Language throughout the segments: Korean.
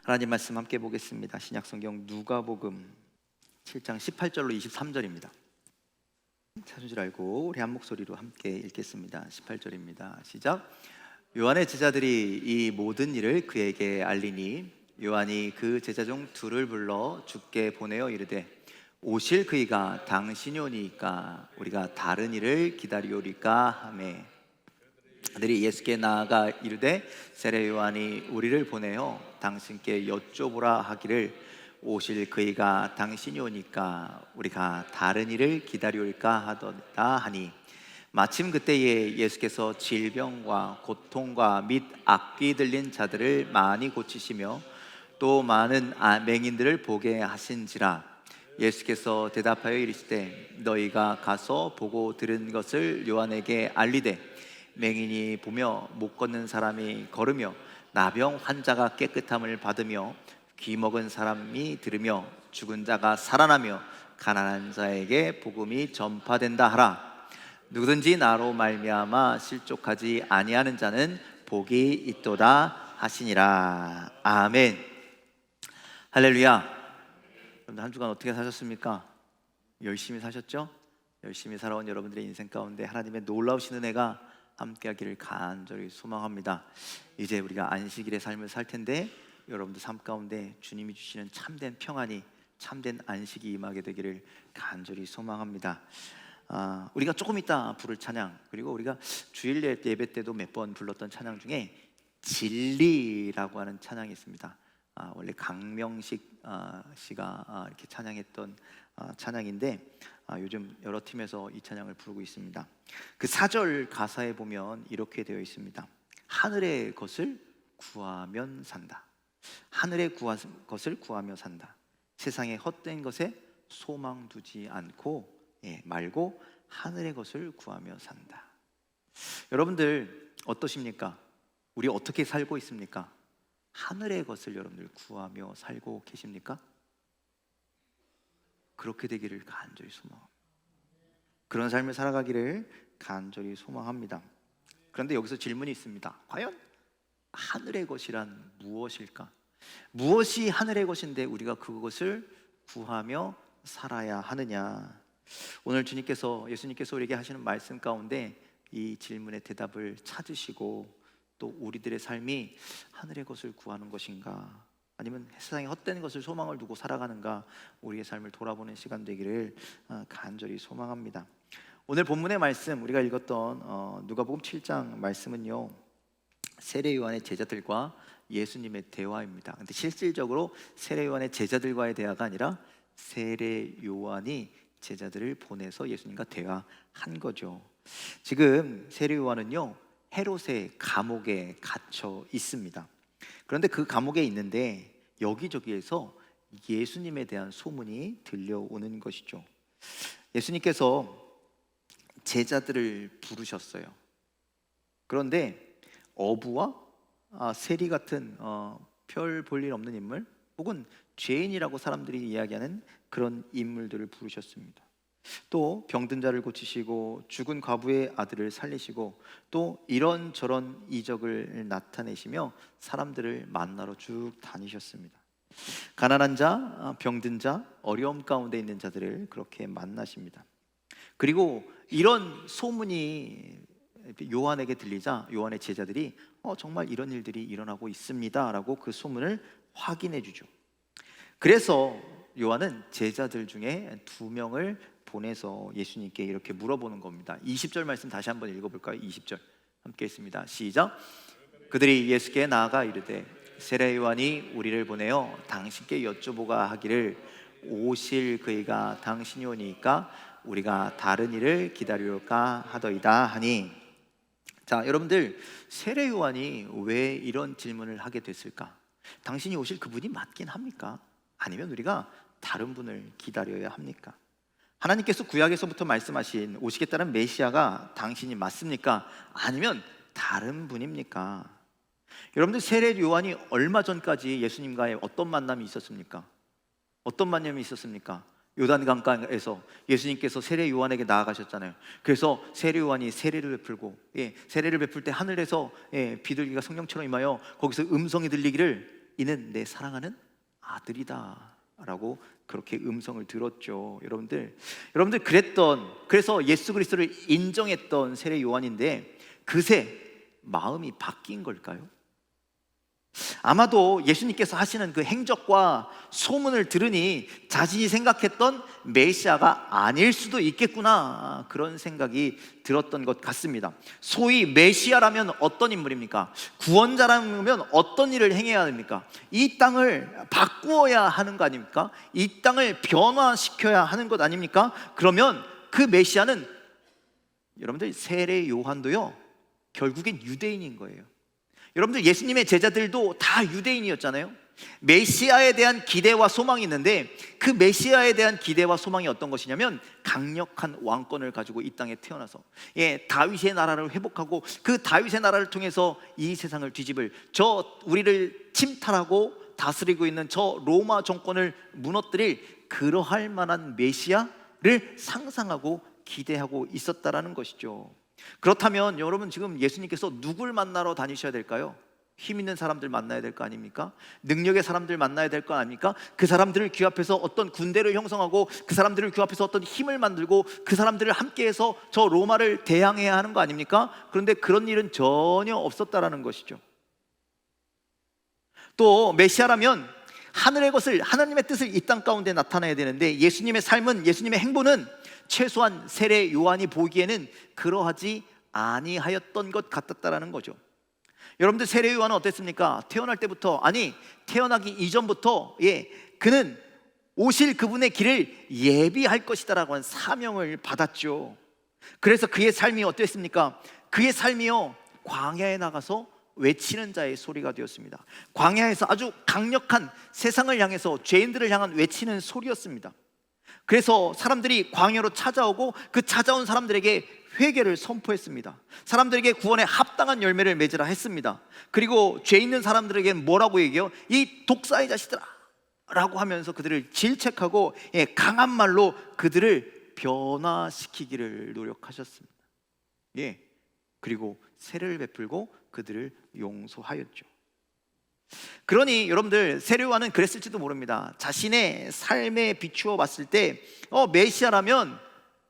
하나님 말씀 함께 보겠습니다. 신약성경 누가복음 7장 18절로 23절입니다. 찾은 줄 알고 우리 한 목소리로 함께 읽겠습니다. 18절입니다. 시작. 요한의 제자들이 이 모든 일을 그에게 알리니 요한이 그 제자 중 둘을 불러 주께 보내어 이르되 오실 그이가 당신이 오니까 우리가 다른 일을 기다리오리까 하매 그들이 예수께 나아가 이르되 세례 요한이 우리를 보내어 당신께 여쭤보라 하기를 오실 그이가 당신이 오니까 우리가 다른 일을 기다리올까 하더라 하니 마침 그때에 예수께서 질병과 고통과 및 악귀 들린 자들을 많이 고치시며 또 많은 맹인들을 보게 하신지라. 예수께서 대답하여 이르시되 너희가 가서 보고 들은 것을 요한에게 알리되 맹인이 보며 못 걷는 사람이 걸으며 나병 환자가 깨끗함을 받으며 귀 먹은 사람이 들으며 죽은 자가 살아나며 가난한 자에게 복음이 전파된다 하라. 누구든지 나로 말미암아 실족하지 아니하는 자는 복이 있도다 하시니라. 아멘. 할렐루야. 여러분들 한 주간 어떻게 사셨습니까? 열심히 사셨죠? 열심히 살아온 여러분들의 인생 가운데 하나님의 놀라우신 은혜가 함께하기를 간절히 소망합니다. 이제 우리가 안식일의 삶을 살 텐데 여러분들 삶 가운데 주님이 주시는 참된 평안이, 참된 안식이 임하게 되기를 간절히 소망합니다. 우리가 조금 이따 부를 찬양, 그리고 우리가 주일 예배 때도 몇 번 불렀던 찬양 중에 진리라고 하는 찬양이 있습니다. 원래 강명식 씨가 이렇게 찬양했던 찬양인데 요즘 여러 팀에서 이 찬양을 부르고 있습니다. 그 4절 가사에 보면 이렇게 되어 있습니다. 하늘의 것을 구하면 산다. 하늘의 것을 구하며 산다. 세상의 헛된 것에 소망 두지 않고 말고 하늘의 것을 구하며 산다. 여러분들 어떠십니까? 우리 어떻게 살고 있습니까? 하늘의 것을 여러분들 구하며 살고 계십니까? 그렇게 되기를 간절히 소망합니다. 그런 삶을 살아가기를 간절히 소망합니다. 그런데 여기서 질문이 있습니다. 과연 하늘의 것이란 무엇일까? 무엇이 하늘의 것인데 우리가 그것을 구하며 살아야 하느냐? 오늘 예수님께서 우리에게 하시는 말씀 가운데 이 질문의 대답을 찾으시고 또 우리들의 삶이 하늘의 것을 구하는 것인가, 아니면 세상에 헛된 것을 소망을 두고 살아가는가, 우리의 삶을 돌아보는 시간 되기를 간절히 소망합니다. 오늘 본문의 말씀, 우리가 읽었던 누가복음 7장 말씀은요, 세례 요한의 제자들과 예수님의 대화입니다. 근데 실질적으로 세례 요한의 제자들과의 대화가 아니라 세례 요한이 제자들을 보내서 예수님과 대화한 거죠. 지금 세례 요한은요, 헤롯의 감옥에 갇혀 있습니다. 그런데 그 감옥에 있는데 여기저기에서 예수님에 대한 소문이 들려오는 것이죠. 예수님께서 제자들을 부르셨어요. 그런데 어부와 세리 같은 별 볼 일 없는 인물, 혹은 죄인이라고 사람들이 이야기하는 그런 인물들을 부르셨습니다. 또 병든 자를 고치시고 죽은 과부의 아들을 살리시고 또 이런저런 이적을 나타내시며 사람들을 만나러 쭉 다니셨습니다. 가난한 자, 병든 자, 어려움 가운데 있는 자들을 그렇게 만나십니다. 그리고 이런 소문이 요한에게 들리자 요한의 제자들이 정말 이런 일들이 일어나고 있습니다 라고 그 소문을 확인해 주죠. 그래서 요한은 제자들 중에 2명을 보내서 예수님께 이렇게 물어보는 겁니다. 20절 말씀 다시 한번 읽어볼까요? 20절 함께 읽습니다. 시작. 그들이 예수께 나아가 이르되 세례 요한이 우리를 보내어 당신께 여쭤보가 하기를 오실 그이가 당신이 오니까 우리가 다른 일을 기다릴까 하더이다 하니. 자, 여러분들, 세례 요한이 왜 이런 질문을 하게 됐을까? 당신이 오실 그분이 맞긴 합니까? 아니면 우리가 다른 분을 기다려야 합니까? 하나님께서 구약에서부터 말씀하신 오시겠다는 메시아가 당신이 맞습니까? 아니면 다른 분입니까? 여러분들, 세례 요한이 얼마 전까지 예수님과의 어떤 만남이 있었습니까? 어떤 만남이 있었습니까? 요단강가에서 예수님께서 세례 요한에게 나아가셨잖아요. 그래서 세례 요한이 세례를 베풀고 세례를 베풀 때 하늘에서 비둘기가 성령처럼 임하여 거기서 음성이 들리기를 이는 내 사랑하는 아들이다 라고 그렇게 음성을 들었죠. 여러분들 그래서 예수 그리스도를 인정했던 세례 요한인데 그새 마음이 바뀐 걸까요? 아마도 예수님께서 하시는 그 행적과 소문을 들으니 자신이 생각했던 메시아가 아닐 수도 있겠구나, 그런 생각이 들었던 것 같습니다. 소위 메시아라면 어떤 인물입니까? 구원자라면 어떤 일을 행해야 됩니까? 이 땅을 바꾸어야 하는 거 아닙니까? 이 땅을 변화시켜야 하는 것 아닙니까? 그러면 그 메시아는, 여러분들, 세례 요한도요 결국엔 유대인인 거예요. 여러분들, 예수님의 제자들도 다 유대인이었잖아요. 메시아에 대한 기대와 소망이 있는데 그 메시아에 대한 기대와 소망이 어떤 것이냐면 강력한 왕권을 가지고 이 땅에 태어나서 다윗의 나라를 회복하고 그 다윗의 나라를 통해서 이 세상을 뒤집을, 우리를 침탈하고 다스리고 있는 저 로마 정권을 무너뜨릴 그러할 만한 메시아를 상상하고 기대하고 있었다라는 것이죠. 그렇다면 여러분, 지금 예수님께서 누굴 만나러 다니셔야 될까요? 힘 있는 사람들 만나야 될 거 아닙니까? 능력의 사람들 만나야 될 거 아닙니까? 그 사람들을 규합해서 어떤 군대를 형성하고 그 사람들을 규합해서 어떤 힘을 만들고 그 사람들을 함께해서 저 로마를 대항해야 하는 거 아닙니까? 그런데 그런 일은 전혀 없었다라는 것이죠. 또 메시아라면 하늘의 것을, 하나님의 뜻을 이 땅 가운데 나타내야 되는데 예수님의 삶은, 예수님의 행보는 최소한 세례 요한이 보기에는 그러하지 아니하였던 것 같았다라는 거죠. 여러분들, 세례 요한은 어땠습니까? 태어날 때부터, 아니 태어나기 이전부터 그는 오실 그분의 길을 예비할 것이다라고 하는 사명을 받았죠. 그래서 그의 삶이 어땠습니까? 그의 삶이요 광야에 나가서 외치는 자의 소리가 되었습니다. 광야에서 아주 강력한, 세상을 향해서 죄인들을 향한 외치는 소리였습니다. 그래서 사람들이 광야로 찾아오고 그 찾아온 사람들에게 회개를 선포했습니다. 사람들에게 구원에 합당한 열매를 맺으라 했습니다. 그리고 죄 있는 사람들에게 뭐라고 얘기해요? 이 독사의 자식들아 라고 하면서 그들을 질책하고 강한 말로 그들을 변화시키기를 노력하셨습니다. 그리고 세례를 베풀고 그들을 용서하였죠. 그러니 여러분들, 세례 요한은 그랬을지도 모릅니다. 자신의 삶에 비추어 봤을 때 메시아라면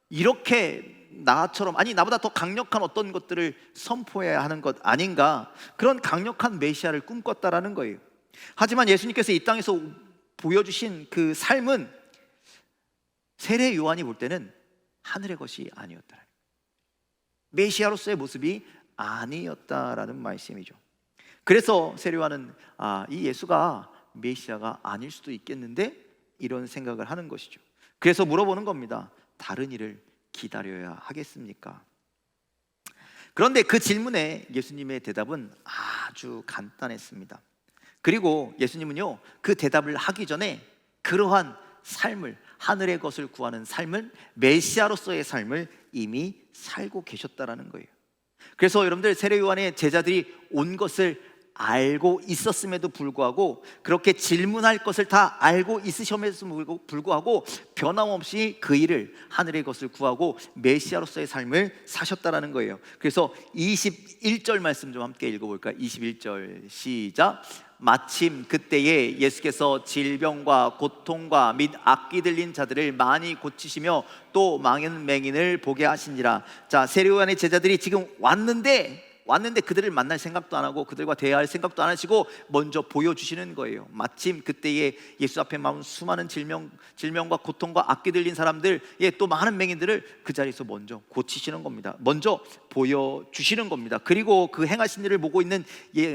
이렇게 나처럼, 아니 나보다 더 강력한 어떤 것들을 선포해야 하는 것 아닌가, 그런 강력한 메시아를 꿈꿨다라는 거예요. 하지만 예수님께서 이 땅에서 보여주신 그 삶은 세례 요한이 볼 때는 하늘의 것이 아니었다, 메시아로서의 모습이 아니었다라는 말씀이죠. 그래서 세례 요한은 이 예수가 메시아가 아닐 수도 있겠는데, 이런 생각을 하는 것이죠. 그래서 물어보는 겁니다. 다른 일을 기다려야 하겠습니까? 그런데 그 질문에 예수님의 대답은 아주 간단했습니다. 그리고 예수님은요 그 대답을 하기 전에 그러한 삶을, 하늘의 것을 구하는 삶을, 메시아로서의 삶을 이미 살고 계셨다라는 거예요. 그래서 여러분들, 세례 요한의 제자들이 온 것을 알고 있었음에도 불구하고, 그렇게 질문할 것을 다 알고 있으셨음에도 불구하고 변함없이 그 일을, 하늘의 것을 구하고 메시아로서의 삶을 사셨다라는 거예요. 그래서 21절 말씀 좀 함께 읽어볼까요? 21절 시작. 마침 그때에 예수께서 질병과 고통과 및 악기 들린 자들을 많이 고치시며 또 망한 맹인을 보게 하시니라. 자, 세례 요한의 제자들이 지금 왔는데 그들을 만날 생각도 안 하고 그들과 대화할 생각도 안 하시고 먼저 보여주시는 거예요. 마침 그때에 예수 앞에 나온 수많은 질병과 고통과 악기 들린 사람들, 또 많은 맹인들을 그 자리에서 먼저 고치시는 겁니다. 먼저 보여주시는 겁니다. 그리고 그 행하신 일을 보고 있는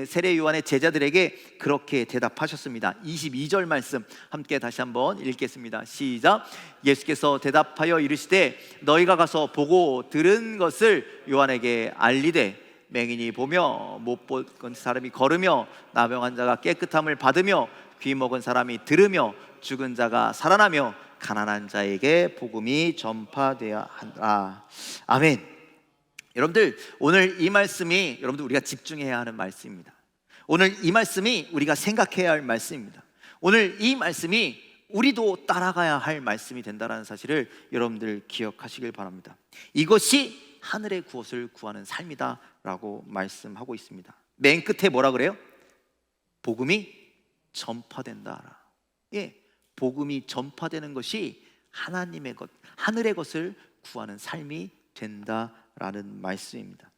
세례 요한의 제자들에게 그렇게 대답하셨습니다. 22절 말씀 함께 다시 한번 읽겠습니다. 시작. 예수께서 대답하여 이르시되 너희가 가서 보고 들은 것을 요한에게 알리되 맹인이 보며 못 본 사람이 걸으며 나병한 자가 깨끗함을 받으며 귀 먹은 사람이 들으며 죽은 자가 살아나며 가난한 자에게 복음이 전파되어야 한다. 아멘. 여러분들, 오늘 이 말씀이 여러분들 우리가 집중해야 하는 말씀입니다. 오늘 이 말씀이 우리가 생각해야 할 말씀입니다. 오늘 이 말씀이 우리도 따라가야 할 말씀이 된다는 사실을 여러분들 기억하시길 바랍니다. 이것이 하늘의 구원을 구하는 삶이다 라고 말씀하고 있습니다. 맨 끝에 뭐라 그래요? 복음이 전파된다. 예, 복음이 전파되는 것이 하나님의 것, 하늘의 것을 구하는 삶이 된다라는 말씀입니다.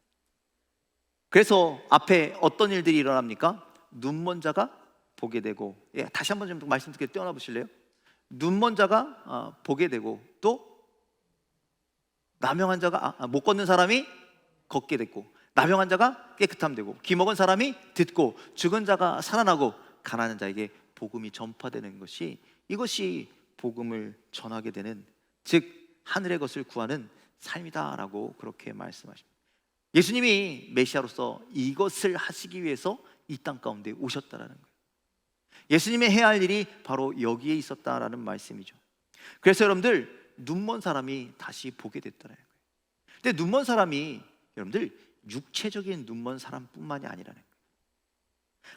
그래서 앞에 어떤 일들이 일어납니까? 눈먼 자가 보게 되고, 예, 다시 한번 좀 말씀 듣게 떼어놔 보실래요? 눈먼 자가 보게 되고, 또 나병한 자가 못 걷는 사람이 걷게 됐고, 나병한 자가 깨끗함 되고, 귀 먹은 사람이 듣고, 죽은 자가 살아나고, 가난한 자에게 복음이 전파되는 것이, 이것이 복음을 전하게 되는, 즉 하늘의 것을 구하는 삶이다라고 그렇게 말씀하십니다. 예수님이 메시아로서 이것을 하시기 위해서 이 땅 가운데 오셨다라는 거예요. 예수님이 해야 할 일이 바로 여기에 있었다라는 말씀이죠. 그래서 여러분들, 눈먼 사람이 다시 보게 됐다는 거예요. 근데 눈먼 사람이 여러분들 육체적인 눈먼 사람뿐만이 아니라는 거예요.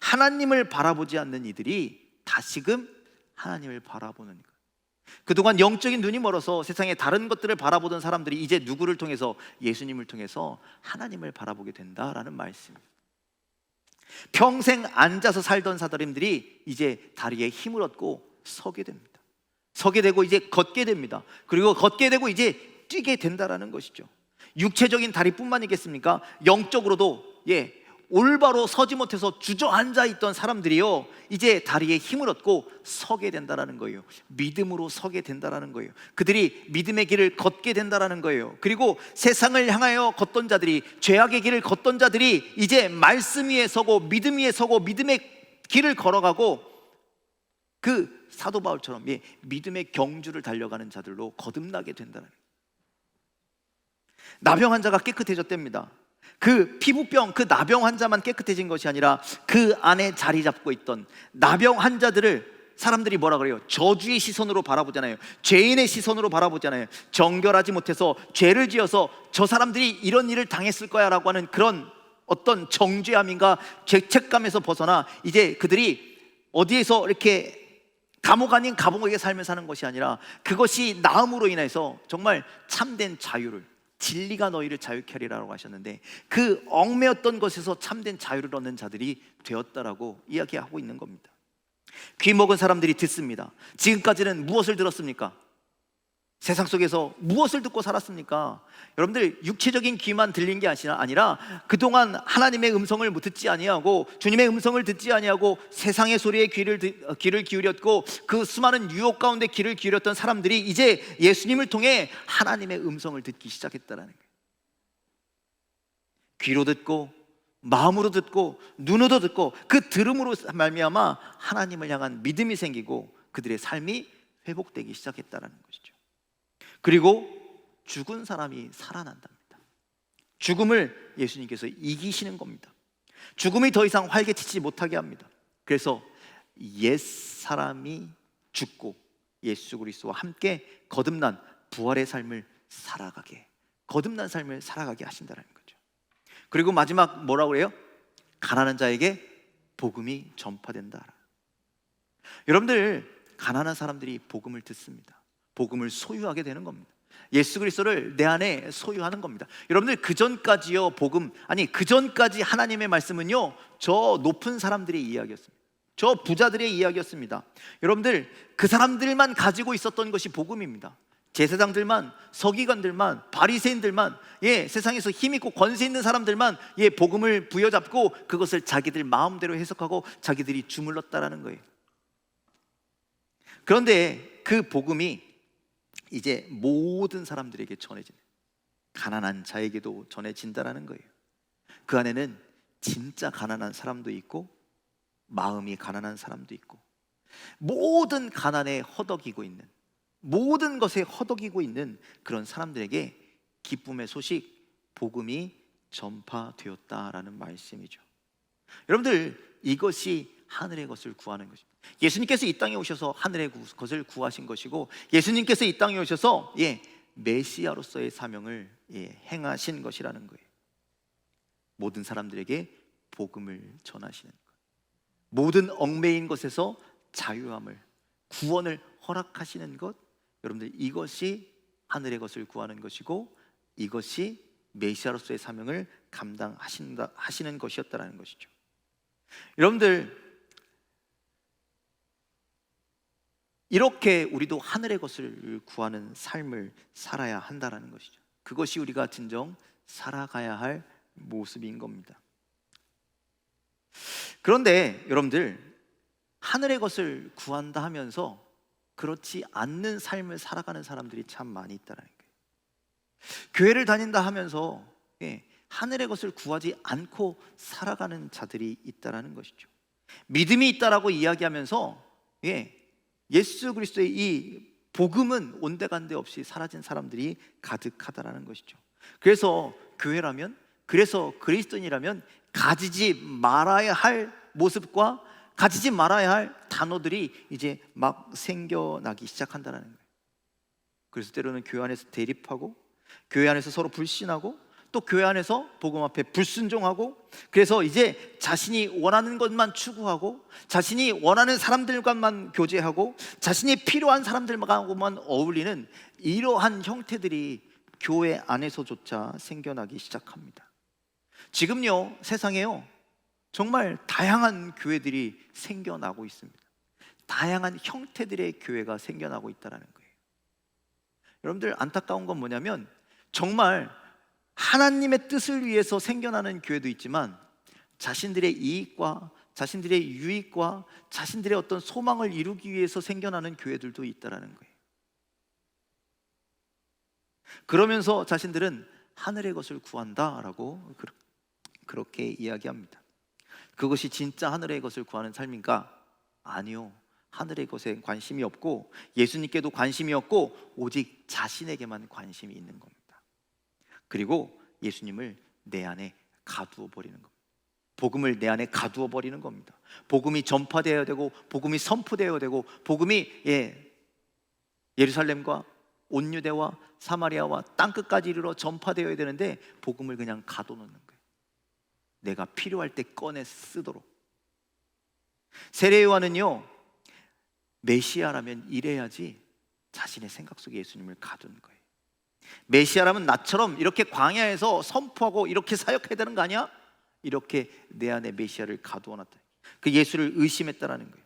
하나님을 바라보지 않는 이들이 다시금 하나님을 바라보는 거예요. 그동안 영적인 눈이 멀어서 세상의 다른 것들을 바라보던 사람들이 이제 누구를 통해서? 예수님을 통해서 하나님을 바라보게 된다라는 말씀입니다. 평생 앉아서 살던 사람들이 이제 다리에 힘을 얻고 서게 됩니다. 서게 되고 이제 걷게 됩니다. 그리고 걷게 되고 이제 뛰게 된다라는 것이죠. 육체적인 다리뿐만이겠습니까? 영적으로도 올바로 서지 못해서 주저앉아 있던 사람들이요, 이제 다리에 힘을 얻고 서게 된다라는 거예요. 믿음으로 서게 된다라는 거예요. 그들이 믿음의 길을 걷게 된다라는 거예요. 그리고 세상을 향하여 걷던 자들이, 죄악의 길을 걷던 자들이 이제 말씀 위에 서고 믿음 위에 서고 믿음의 길을 걸어가고, 그 사도 바울처럼 믿음의 경주를 달려가는 자들로 거듭나게 된다는 거예요. 나병 환자가 깨끗해졌답니다. 그 피부병, 그 나병 환자만 깨끗해진 것이 아니라 그 안에 자리 잡고 있던 나병 환자들을 사람들이 뭐라 그래요? 저주의 시선으로 바라보잖아요. 죄인의 시선으로 바라보잖아요. 정결하지 못해서 죄를 지어서 저 사람들이 이런 일을 당했을 거야 라고 하는 그런 어떤 정죄함인가 죄책감에서 벗어나 이제 그들이 어디에서 이렇게 감옥 아닌 감옥의 삶을 사는 것이 아니라, 그것이 나음으로 인해서 정말 참된 자유를, 진리가 너희를 자유케 하리라고 하셨는데, 그 얽매였던 것에서 참된 자유를 얻는 자들이 되었다라고 이야기하고 있는 겁니다. 귀 먹은 사람들이 듣습니다. 지금까지는 무엇을 들었습니까? 세상 속에서 무엇을 듣고 살았습니까? 여러분들, 육체적인 귀만 들린 게 아니라 그동안 하나님의 음성을 듣지 아니하고, 주님의 음성을 듣지 아니하고 세상의 소리에 귀를 기울였고, 그 수많은 유혹 가운데 귀를 기울였던 사람들이 이제 예수님을 통해 하나님의 음성을 듣기 시작했다는 거예요. 귀로 듣고, 마음으로 듣고, 눈으로 듣고, 그 들음으로 말미암아 하나님을 향한 믿음이 생기고 그들의 삶이 회복되기 시작했다는 것이죠. 그리고 죽은 사람이 살아난답니다. 죽음을 예수님께서 이기시는 겁니다. 죽음이 더 이상 활개치지 못하게 합니다. 그래서 옛사람이 죽고 예수 그리스도와 함께 거듭난 부활의 삶을 살아가게, 거듭난 삶을 살아가게 하신다는 거죠. 그리고 마지막 뭐라고 그래요? 가난한 자에게 복음이 전파된다. 여러분들, 가난한 사람들이 복음을 듣습니다. 복음을 소유하게 되는 겁니다. 예수 그리스도를 내 안에 소유하는 겁니다. 여러분들, 그전까지요 그전까지 하나님의 말씀은요, 저 높은 사람들의 이야기였습니다. 저 부자들의 이야기였습니다. 여러분들, 그 사람들만 가지고 있었던 것이 복음입니다. 제사장들만, 서기관들만, 바리새인들만, 세상에서 힘 있고 권세 있는 사람들만 복음을 부여잡고 그것을 자기들 마음대로 해석하고 자기들이 주물렀다라는 거예요. 그런데 그 복음이 이제 모든 사람들에게 전해지는, 가난한 자에게도 전해진다라는 거예요. 그 안에는 진짜 가난한 사람도 있고 마음이 가난한 사람도 있고, 모든 가난에 허덕이고 있는, 모든 것에 허덕이고 있는 그런 사람들에게 기쁨의 소식, 복음이 전파되었다라는 말씀이죠. 여러분들, 이것이 하늘의 것을 구하는 것입니다. 예수님께서 이 땅에 오셔서 하늘의 것을 구하신 것이고, 예수님께서 이 땅에 오셔서 메시아로서의 사명을 행하신 것이라는 거예요. 모든 사람들에게 복음을 전하시는 것, 모든 얽매인 것에서 자유함을, 구원을 허락하시는 것, 여러분들, 이것이 하늘의 것을 구하는 것이고, 이것이 메시아로서의 사명을 감당하시는 것이었다라는 것이죠. 여러분들, 이렇게 우리도 하늘의 것을 구하는 삶을 살아야 한다라는 것이죠. 그것이 우리가 진정 살아가야 할 모습인 겁니다. 그런데 여러분들, 하늘의 것을 구한다 하면서 그렇지 않는 삶을 살아가는 사람들이 참 많이 있다는 거예요. 교회를 다닌다 하면서 하늘의 것을 구하지 않고 살아가는 자들이 있다는 것이죠. 믿음이 있다라고 이야기하면서 예수 그리스도의 이 복음은 온데간데 없이 사라진 사람들이 가득하다라는 것이죠. 그래서 교회라면, 그래서 그리스도인이라면 가지지 말아야 할 모습과 가지지 말아야 할 단어들이 이제 막 생겨나기 시작한다는 거예요. 그래서 때로는 교회 안에서 대립하고, 교회 안에서 서로 불신하고, 또 교회 안에서 복음 앞에 불순종하고, 그래서 이제 자신이 원하는 것만 추구하고, 자신이 원하는 사람들과만 교제하고, 자신이 필요한 사람들과만 어울리는 이러한 형태들이 교회 안에서조차 생겨나기 시작합니다. 지금요, 세상에요, 정말 다양한 교회들이 생겨나고 있습니다. 다양한 형태들의 교회가 생겨나고 있다는 거예요. 여러분들, 안타까운 건 뭐냐면 정말 하나님의 뜻을 위해서 생겨나는 교회도 있지만 자신들의 이익과 자신들의 유익과 자신들의 어떤 소망을 이루기 위해서 생겨나는 교회들도 있다는 거예요. 그러면서 자신들은 하늘의 것을 구한다라고 그렇게 이야기합니다. 그것이 진짜 하늘의 것을 구하는 삶인가? 아니요. 하늘의 것에 관심이 없고 예수님께도 관심이 없고 오직 자신에게만 관심이 있는 겁니다. 그리고 예수님을 내 안에 가두어 버리는 겁니다. 복음을 내 안에 가두어 버리는 겁니다. 복음이 전파되어야 되고, 복음이 선포되어야 되고, 복음이 예루살렘과 온 유대와 사마리아와 땅끝까지 이르러 전파되어야 되는데 복음을 그냥 가둬놓는 거예요. 내가 필요할 때 꺼내 쓰도록. 세례 요한은요, 메시아라면 이래야지 자신의 생각 속에 예수님을 가둔 거예요. 메시아라면 나처럼 이렇게 광야에서 선포하고 이렇게 사역해야 되는 거 아니야? 이렇게 내 안에 메시아를 가두어놨다. 그 예수를 의심했다라는 거예요.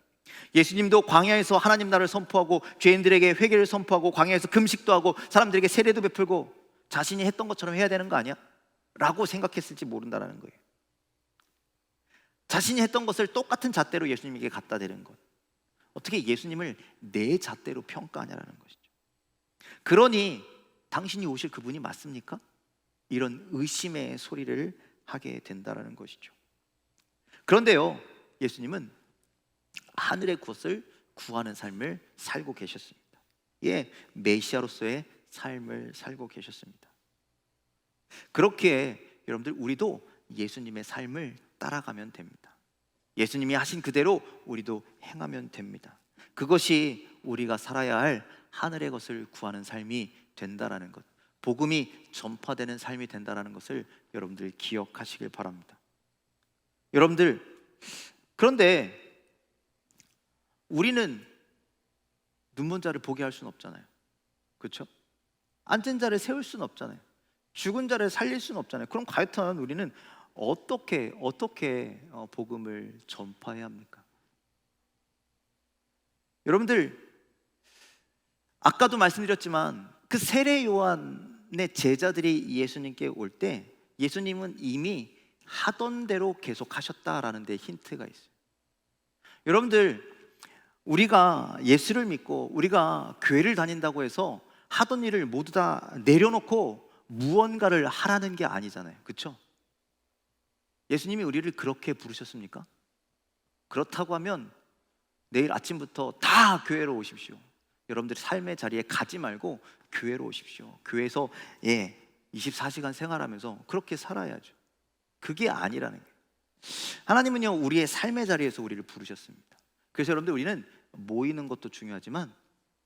예수님도 광야에서 하나님 나라를 선포하고 죄인들에게 회개를 선포하고 광야에서 금식도 하고 사람들에게 세례도 베풀고 자신이 했던 것처럼 해야 되는 거 아니야? 라고 생각했을지 모른다는 거예요. 자신이 했던 것을 똑같은 잣대로 예수님에게 갖다 대는 것. 어떻게 예수님을 내 잣대로 평가하냐라는 것이죠. 그러니 당신이 오실 그분이 맞습니까? 이런 의심의 소리를 하게 된다는 것이죠. 그런데요, 예수님은 하늘의 것을 구하는 삶을 살고 계셨습니다. 메시아로서의 삶을 살고 계셨습니다. 그렇게 여러분들, 우리도 예수님의 삶을 따라가면 됩니다. 예수님이 하신 그대로 우리도 행하면 됩니다. 그것이 우리가 살아야 할 하늘의 것을 구하는 삶이 된다라는 것, 복음이 전파되는 삶이 된다라는 것을 여러분들 기억하시길 바랍니다. 여러분들, 그런데 우리는 눈먼 자를 보게 할 수는 없잖아요. 그렇죠? 앉은 자를 세울 수는 없잖아요. 죽은 자를 살릴 수는 없잖아요. 그럼 과연 우리는 어떻게 복음을 전파해야 합니까? 여러분들, 아까도 말씀드렸지만 그 세례 요한의 제자들이 예수님께 올 때 예수님은 이미 하던 대로 계속 하셨다라는 데 힌트가 있어요. 여러분들, 우리가 예수를 믿고 우리가 교회를 다닌다고 해서 하던 일을 모두 다 내려놓고 무언가를 하라는 게 아니잖아요. 그렇죠? 예수님이 우리를 그렇게 부르셨습니까? 그렇다고 하면 내일 아침부터 다 교회로 오십시오. 여러분들 삶의 자리에 가지 말고 교회로 오십시오. 교회에서 24시간 생활하면서 그렇게 살아야죠. 그게 아니라는 거예요. 하나님은요, 우리의 삶의 자리에서 우리를 부르셨습니다. 그래서 여러분들, 우리는 모이는 것도 중요하지만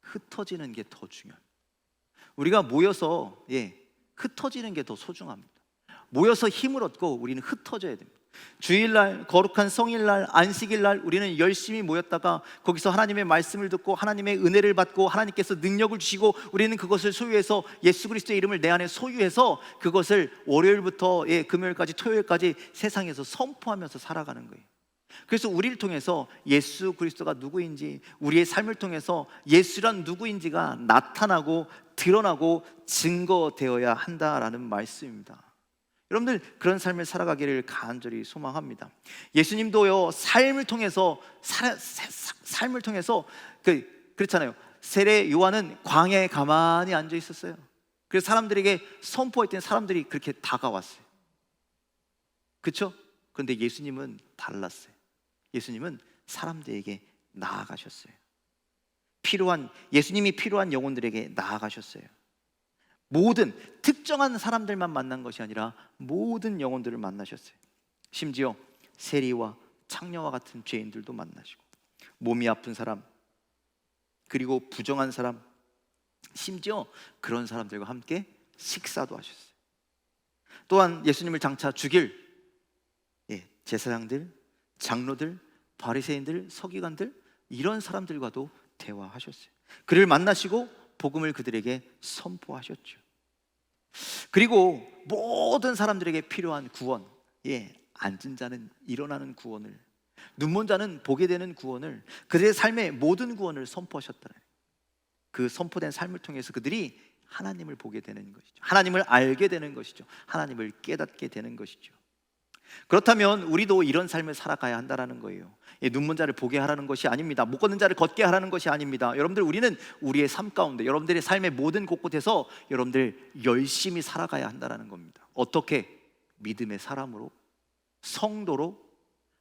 흩어지는 게 더 중요합니다. 우리가 모여서 흩어지는 게 더 소중합니다. 모여서 힘을 얻고 우리는 흩어져야 됩니다. 주일날, 거룩한 성일날, 안식일날 우리는 열심히 모였다가 거기서 하나님의 말씀을 듣고 하나님의 은혜를 받고 하나님께서 능력을 주시고 우리는 그것을 소유해서 예수 그리스도의 이름을 내 안에 소유해서 그것을 월요일부터 금요일까지 토요일까지 세상에서 선포하면서 살아가는 거예요. 그래서 우리를 통해서 예수 그리스도가 누구인지, 우리의 삶을 통해서 예수란 누구인지가 나타나고 드러나고 증거되어야 한다라는 말씀입니다. 여러분들 그런 삶을 살아가기를 간절히 소망합니다. 예수님도요, 삶을 통해서 그렇잖아요. 세례 요한은 광야에 가만히 앉아 있었어요. 그래서 사람들에게 선포했더니 사람들이 그렇게 다가왔어요. 그렇죠? 그런데 예수님은 달랐어요. 예수님은 사람들에게 나아가셨어요. 예수님이 필요한 영혼들에게 나아가셨어요. 모든 특정한 사람들만 만난 것이 아니라 모든 영혼들을 만나셨어요. 심지어 세리와 창녀와 같은 죄인들도 만나시고, 몸이 아픈 사람, 그리고 부정한 사람, 심지어 그런 사람들과 함께 식사도 하셨어요. 또한 예수님을 장차 죽일 제사장들, 장로들, 바리새인들, 서기관들, 이런 사람들과도 대화하셨어요. 그를 만나시고 복음을 그들에게 선포하셨죠. 그리고 모든 사람들에게 필요한 구원, 앉은 자는 일어나는 구원을, 눈먼 자는 보게 되는 구원을, 그들의 삶의 모든 구원을 선포하셨다는, 그 선포된 삶을 통해서 그들이 하나님을 보게 되는 것이죠. 하나님을 알게 되는 것이죠. 하나님을 깨닫게 되는 것이죠. 그렇다면 우리도 이런 삶을 살아가야 한다는 거예요. 눈먼 자를 보게 하라는 것이 아닙니다. 못 걷는 자를 걷게 하라는 것이 아닙니다. 여러분들, 우리는 우리의 삶 가운데, 여러분들의 삶의 모든 곳곳에서 여러분들 열심히 살아가야 한다는 겁니다. 어떻게? 믿음의 사람으로, 성도로,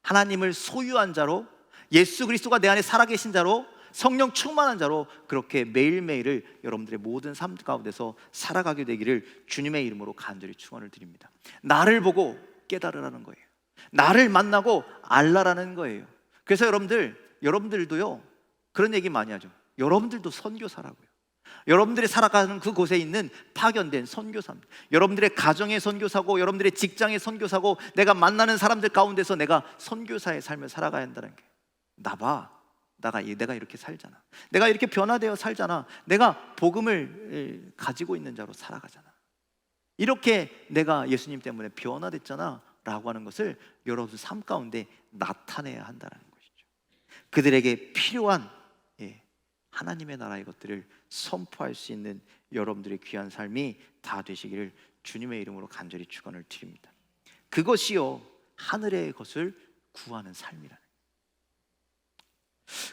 하나님을 소유한 자로, 예수 그리스도가 내 안에 살아계신 자로, 성령 충만한 자로, 그렇게 매일매일을 여러분들의 모든 삶 가운데서 살아가게 되기를 주님의 이름으로 간절히 축원을 드립니다. 나를 보고 깨달으라는 거예요. 나를 만나고 알라라는 거예요. 그래서 여러분들도요, 그런 얘기 많이 하죠. 여러분들도 선교사라고요. 여러분들이 살아가는 그곳에 있는 파견된 선교사입니다. 여러분들의 가정의 선교사고, 여러분들의 직장의 선교사고, 내가 만나는 사람들 가운데서 내가 선교사의 삶을 살아가야 한다는 게, 내가 이렇게 살잖아, 내가 이렇게 변화되어 살잖아, 내가 복음을 가지고 있는 자로 살아가잖아, 이렇게 내가 예수님 때문에 변화됐잖아 라고 하는 것을 여러분 삶 가운데 나타내야 한다는 것이죠. 그들에게 필요한 하나님의 나라의 것들을 선포할 수 있는 여러분들의 귀한 삶이 다 되시기를 주님의 이름으로 간절히 축원을 드립니다. 그것이요, 하늘의 것을 구하는 삶이라는 거예요.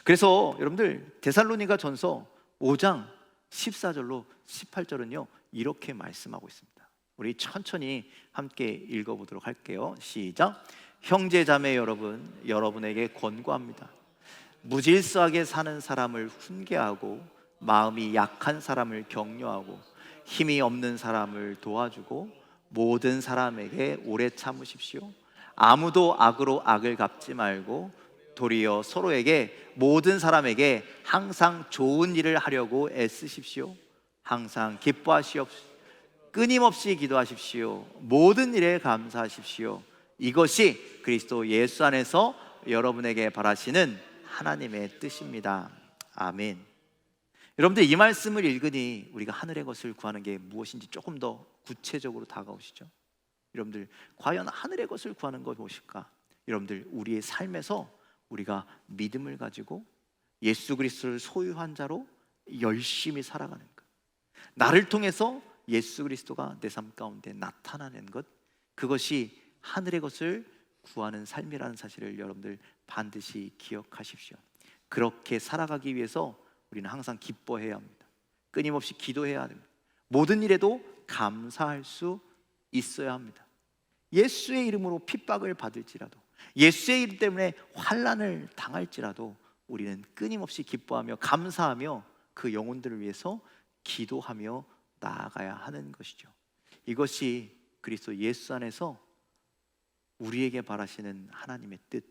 그래서 여러분들, 데살로니가 전서 5장 14절로 18절은요 이렇게 말씀하고 있습니다. 우리 천천히 함께 읽어보도록 할게요. 시작. 형제 자매 여러분, 여러분에게 권고합니다. 무질서하게 사는 사람을 훈계하고, 마음이 약한 사람을 격려하고, 힘이 없는 사람을 도와주고, 모든 사람에게 오래 참으십시오. 아무도 악으로 악을 갚지 말고 도리어 서로에게, 모든 사람에게 항상 좋은 일을 하려고 애쓰십시오. 항상 기뻐하시옵시오. 끊임없이 기도하십시오. 모든 일에 감사하십시오. 이것이 그리스도 예수 안에서 여러분에게 바라시는 하나님의 뜻입니다. 아멘. 여러분들, 이 말씀을 읽으니 우리가 하늘의 것을 구하는 게 무엇인지 조금 더 구체적으로 다가오시죠? 여러분들, 과연 하늘의 것을 구하는 것 무엇일까? 여러분들, 우리의 삶에서 우리가 믿음을 가지고 예수 그리스도를 소유한 자로 열심히 살아가는 것, 나를 통해서 예수 그리스도가 내 삶 가운데 나타나는 것, 그것이 하늘의 것을 구하는 삶이라는 사실을 여러분들 반드시 기억하십시오. 그렇게 살아가기 위해서 우리는 항상 기뻐해야 합니다. 끊임없이 기도해야 합니다. 모든 일에도 감사할 수 있어야 합니다. 예수의 이름으로 핍박을 받을지라도, 예수의 이름 때문에 환난을 당할지라도 우리는 끊임없이 기뻐하며 감사하며 그 영혼들을 위해서 기도하며 나아가야 하는 것이죠. 이것이 그리스도 예수 안에서 우리에게 바라시는 하나님의 뜻,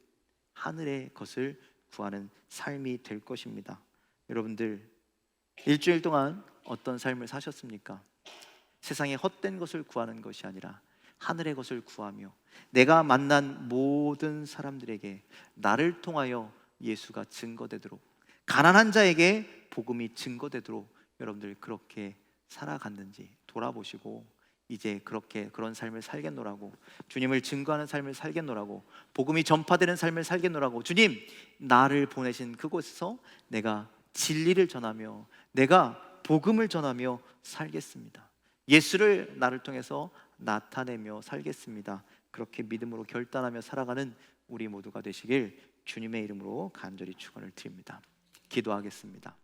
하늘의 것을 구하는 삶이 될 것입니다. 여러분들, 일주일 동안 어떤 삶을 사셨습니까? 세상의 헛된 것을 구하는 것이 아니라 하늘의 것을 구하며, 내가 만난 모든 사람들에게 나를 통하여 예수가 증거되도록, 가난한 자에게 복음이 증거되도록 여러분들 그렇게 살아갔는지 돌아보시고, 이제 그런 삶을 살겠노라고, 주님을 증거하는 삶을 살겠노라고, 복음이 전파되는 삶을 살겠노라고, 주님 나를 보내신 그곳에서 내가 진리를 전하며 내가 복음을 전하며 살겠습니다. 예수를 나를 통해서 나타내며 살겠습니다. 그렇게 믿음으로 결단하며 살아가는 우리 모두가 되시길 주님의 이름으로 간절히 축원을 드립니다. 기도하겠습니다.